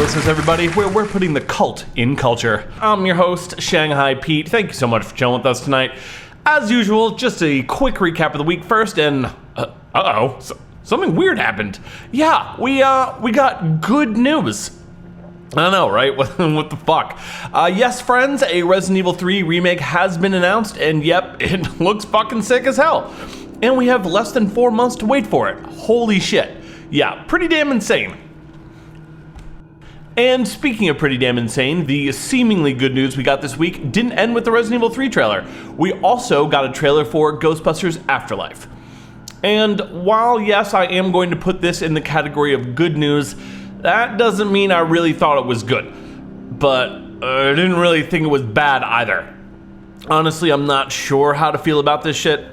DEGREELESSNESS, everybody, where we're putting the cult in culture. I'm your host, Shanghai Pete. Thank you so much for chilling with us tonight. As usual, just a quick recap of the week first, and something weird happened. Yeah, we got good news. I know, right? What the fuck? Yes, friends, a Resident Evil 3 remake has been announced, and yep, it looks fucking sick as hell. And we have less than 4 months to wait for it. Holy shit. Yeah, pretty damn insane. And speaking of pretty damn insane, the seemingly good news we got this week didn't end with the Resident Evil 3 trailer. We also got a trailer for Ghostbusters Afterlife. And while yes, I am going to put this in the category of good news, that doesn't mean I really thought it was good. But I didn't really think it was bad either. Honestly, I'm not sure how to feel about this shit.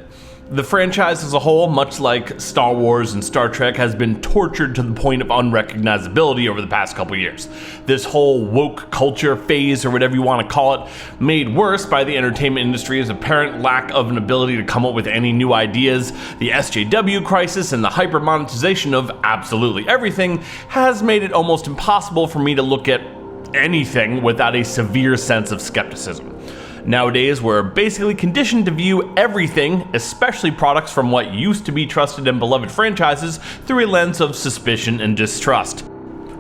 The franchise as a whole, much like Star Wars and Star Trek, has been tortured to the point of unrecognizability over the past couple years. This whole woke culture phase, or whatever you want to call it, made worse by the entertainment industry's apparent lack of an ability to come up with any new ideas, the SJW crisis, and the hyper-monetization of absolutely everything has made it almost impossible for me to look at anything without a severe sense of skepticism. Nowadays, we're basically conditioned to view everything, especially products from what used to be trusted and beloved franchises, through a lens of suspicion and distrust.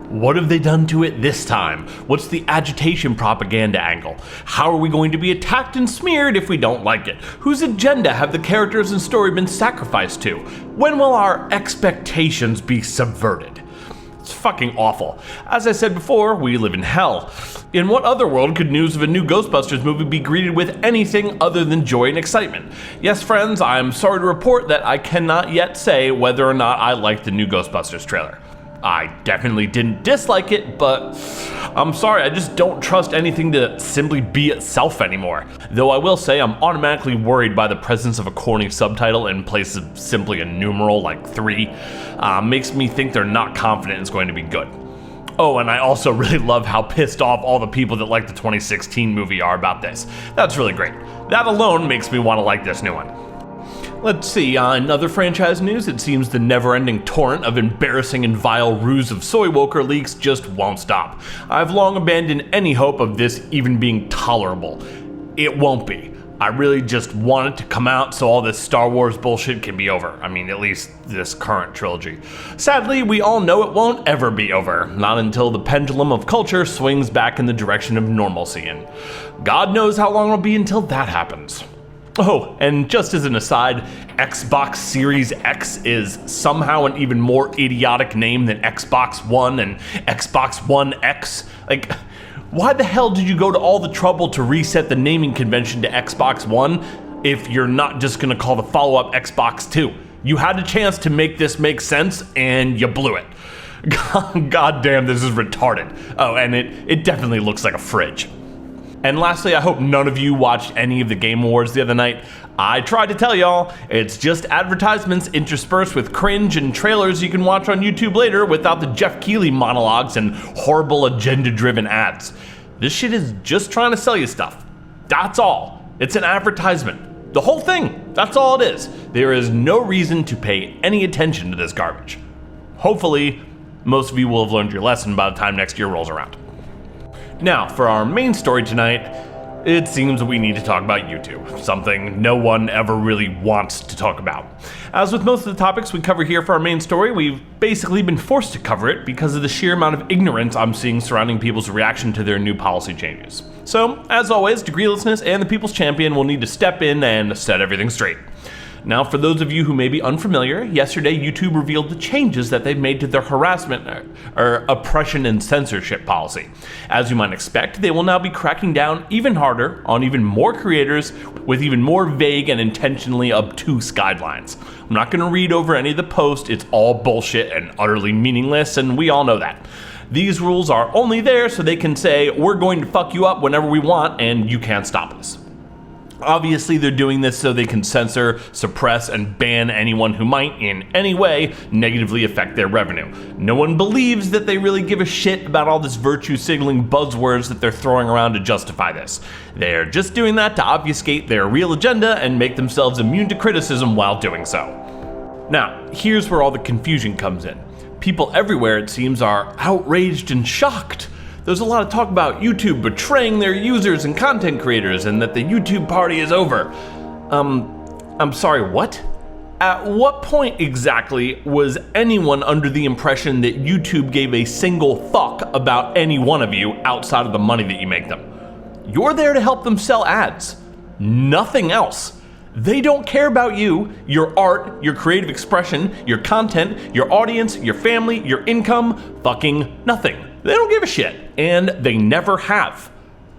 What have they done to it this time? What's the agitation propaganda angle? How are we going to be attacked and smeared if we don't like it? Whose agenda have the characters and story been sacrificed to? When will our expectations be subverted? It's fucking awful. As I said before, we live in hell. In what other world could news of a new Ghostbusters movie be greeted with anything other than joy and excitement? Yes, friends, I'm sorry to report that I cannot yet say whether or not I liked the new Ghostbusters trailer. I definitely didn't dislike it, but I'm sorry, I just don't trust anything to simply be itself anymore. Though I will say I'm automatically worried by the presence of a corny subtitle in place of simply a numeral like 3. Makes me think they're not confident it's going to be good. Oh, and I also really love how pissed off all the people that like the 2016 movie are about this. That's really great. That alone makes me want to like this new one. Let's see, in other franchise news, it seems the never-ending torrent of embarrassing and vile ruse of soy woker leaks just won't stop. I've long abandoned any hope of this even being tolerable. It won't be. I really just want it to come out so all this Star Wars bullshit can be over. I mean, at least this current trilogy. Sadly, we all know it won't ever be over. Not until the pendulum of culture swings back in the direction of normalcy, and God knows how long it'll be until that happens. Oh, and just as an aside, Xbox Series X is somehow an even more idiotic name than Xbox One and Xbox One X. Like, why the hell did you go to all the trouble to reset the naming convention to Xbox One if you're not just gonna call the follow-up Xbox 2? You had a chance to make this make sense and you blew it. God damn, this is retarded. Oh, and it definitely looks like a fridge. And lastly, I hope none of you watched any of the Game Awards the other night. I tried to tell y'all, it's just advertisements interspersed with cringe and trailers you can watch on YouTube later without the Jeff Keighley monologues and horrible agenda-driven ads. This shit is just trying to sell you stuff. That's all. It's an advertisement. The whole thing. That's all it is. There is no reason to pay any attention to this garbage. Hopefully, most of you will have learned your lesson by the time next year rolls around. Now, for our main story tonight, it seems we need to talk about YouTube, something no one ever really wants to talk about. As with most of the topics we cover here for our main story, we've basically been forced to cover it because of the sheer amount of ignorance I'm seeing surrounding people's reaction to their new policy changes. So, as always, DEGREELESSNESS and the People's Champion will need to step in and set everything straight. Now, for those of you who may be unfamiliar, yesterday YouTube revealed the changes that they've made to their harassment or oppression and censorship policy. As you might expect, they will now be cracking down even harder on even more creators with even more vague and intentionally obtuse guidelines. I'm not going to read over any of the posts, it's all bullshit and utterly meaningless, and we all know that. These rules are only there so they can say, we're going to fuck you up whenever we want and you can't stop us. Obviously, they're doing this so they can censor, suppress, and ban anyone who might, in any way, negatively affect their revenue. No one believes that they really give a shit about all this virtue-signaling buzzwords that they're throwing around to justify this. They're just doing that to obfuscate their real agenda and make themselves immune to criticism while doing so. Now, here's where all the confusion comes in. People everywhere, it seems, are outraged and shocked. There's a lot of talk about YouTube betraying their users and content creators and that the YouTube party is over. I'm sorry, what? At what point exactly was anyone under the impression that YouTube gave a single fuck about any one of you outside of the money that you make them? You're there to help them sell ads. Nothing else. They don't care about you, your art, your creative expression, your content, your audience, your family, your income, fucking nothing. They don't give a shit, and they never have.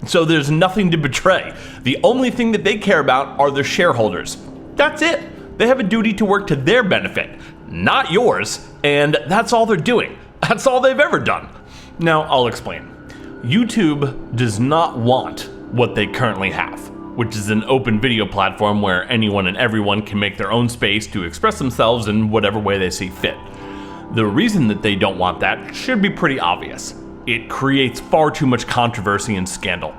So there's nothing to betray. The only thing that they care about are their shareholders. That's it. They have a duty to work to their benefit, not yours, and that's all they're doing. That's all they've ever done. Now, I'll explain. YouTube does not want what they currently have, which is an open video platform where anyone and everyone can make their own space to express themselves in whatever way they see fit. The reason that they don't want that should be pretty obvious. It creates far too much controversy and scandal.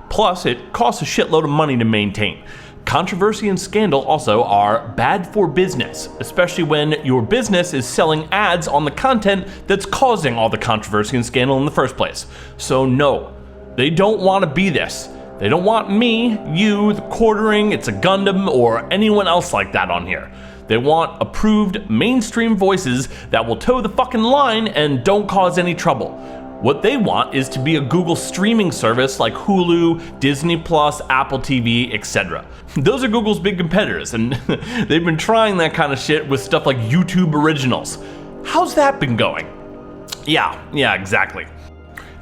Plus, it costs a shitload of money to maintain. Controversy and scandal also are bad for business, especially when your business is selling ads on the content that's causing all the controversy and scandal in the first place. So no, they don't want to be this. They don't want me, you, the Quartering, It's a Gundam, or anyone else like that on here. They want approved mainstream voices that will toe the fucking line and don't cause any trouble. What they want is to be a Google streaming service like Hulu, Disney+, Apple TV, etc. Those are Google's big competitors, and they've been trying that kind of shit with stuff like YouTube Originals. How's that been going? Yeah, exactly.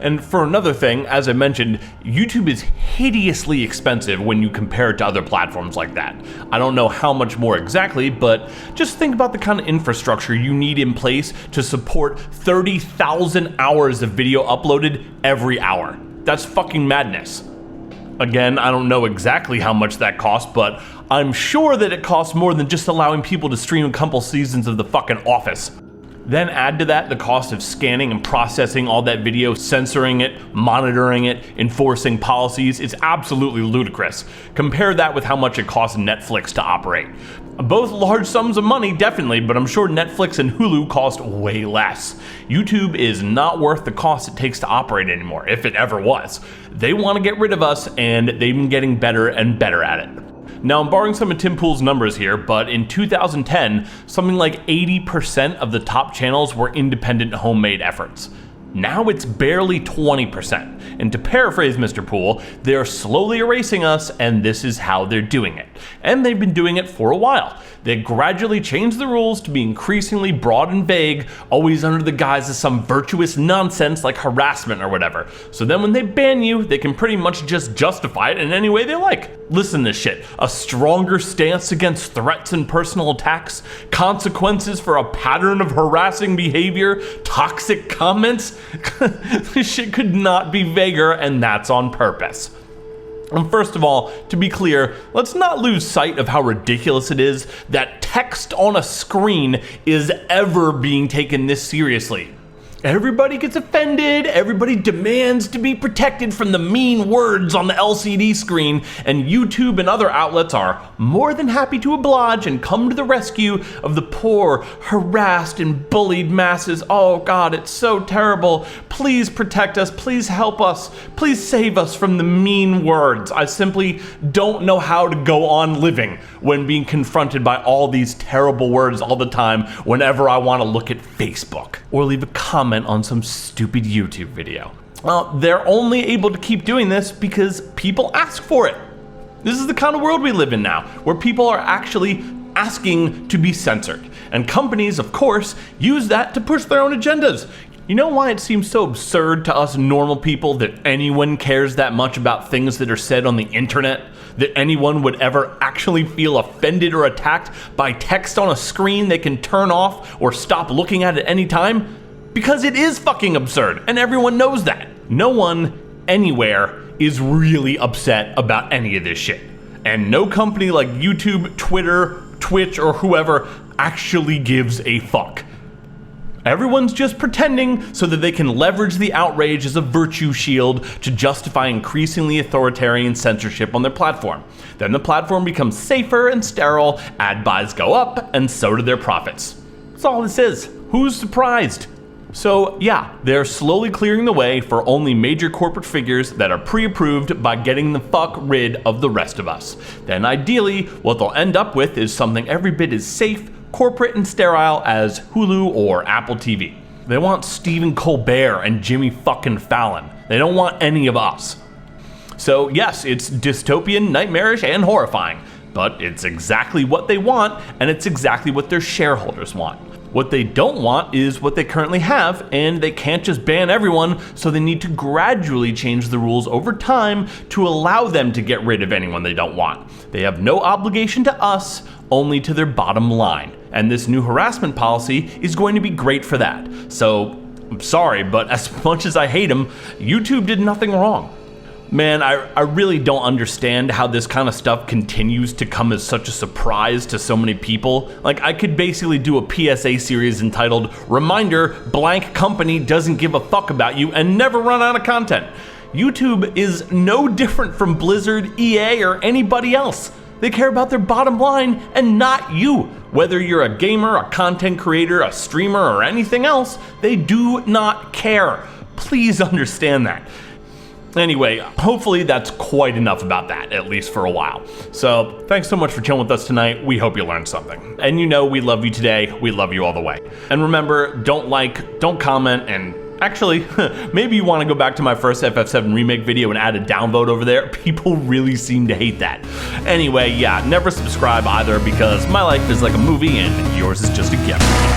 And for another thing, as I mentioned, YouTube is hideously expensive when you compare it to other platforms like that. I don't know how much more exactly, but just think about the kind of infrastructure you need in place to support 30,000 hours of video uploaded every hour. That's fucking madness. Again, I don't know exactly how much that costs, but I'm sure that it costs more than just allowing people to stream a couple seasons of The fucking Office. Then add to that the cost of scanning and processing all that video, censoring it, monitoring it, enforcing policies. It's absolutely ludicrous. Compare that with how much it costs Netflix to operate. Both large sums of money, definitely, but I'm sure Netflix and Hulu cost way less. YouTube is not worth the cost it takes to operate anymore, if it ever was. They want to get rid of us, and they've been getting better and better at it. Now, I'm borrowing some of Tim Pool's numbers here, but in 2010, something like 80% of the top channels were independent homemade efforts. Now it's barely 20%. And to paraphrase Mr. Pool, they're slowly erasing us, and this is how they're doing it. And they've been doing it for a while. They gradually change the rules to be increasingly broad and vague, always under the guise of some virtuous nonsense like harassment or whatever. So then when they ban you, they can pretty much just justify it in any way they like. Listen to this shit. A stronger stance against threats and personal attacks, consequences for a pattern of harassing behavior, toxic comments. This shit could not be vaguer, and that's on purpose. And first of all, to be clear, let's not lose sight of how ridiculous it is that text on a screen is ever being taken this seriously. Everybody gets offended, everybody demands to be protected from the mean words on the LCD screen, and YouTube and other outlets are more than happy to oblige and come to the rescue of the poor, harassed, and bullied masses. Oh God, it's so terrible. Please protect us, please help us, please save us from the mean words. I simply don't know how to go on living when being confronted by all these terrible words all the time whenever I want to look at Facebook or leave a comment on some stupid YouTube video. Well, they're only able to keep doing this because people ask for it. This is the kind of world we live in now, where people are actually asking to be censored. And companies, of course, use that to push their own agendas. You know why it seems so absurd to us normal people that anyone cares that much about things that are said on the internet? That anyone would ever actually feel offended or attacked by text on a screen they can turn off or stop looking at any time? Because it is fucking absurd, and everyone knows that. No one, anywhere, is really upset about any of this shit. And no company like YouTube, Twitter, Twitch, or whoever actually gives a fuck. Everyone's just pretending so that they can leverage the outrage as a virtue shield to justify increasingly authoritarian censorship on their platform. Then the platform becomes safer and sterile, ad buys go up, and so do their profits. That's all this is. Who's surprised? So yeah, they're slowly clearing the way for only major corporate figures that are pre-approved by getting the fuck rid of the rest of us. Then ideally, what they'll end up with is something every bit as safe, corporate, and sterile as Hulu or Apple TV. They want Stephen Colbert and Jimmy fucking Fallon. They don't want any of us. So yes, it's dystopian, nightmarish, and horrifying, but it's exactly what they want, and it's exactly what their shareholders want. What they don't want is what they currently have, and they can't just ban everyone, so they need to gradually change the rules over time to allow them to get rid of anyone they don't want. They have no obligation to us, only to their bottom line. And this new harassment policy is going to be great for that. So, I'm sorry, but as much as I hate them, YouTube did nothing wrong. Man, I really don't understand how this kind of stuff continues to come as such a surprise to so many people. Like, I could basically do a PSA series entitled, "Reminder, blank company doesn't give a fuck about you," and never run out of content. YouTube is no different from Blizzard, EA, or anybody else. They care about their bottom line and not you. Whether you're a gamer, a content creator, a streamer, or anything else, they do not care. Please understand that. Anyway, hopefully that's quite enough about that, at least for a while. So, thanks so much for chilling with us tonight. We hope you learned something. And you know we love you today. We love you all the way. And remember, don't like, don't comment, and actually, maybe you want to go back to my first FF7 remake video and add a downvote over there. People really seem to hate that. Anyway, yeah, never subscribe either, because my life is like a movie and yours is just a gift.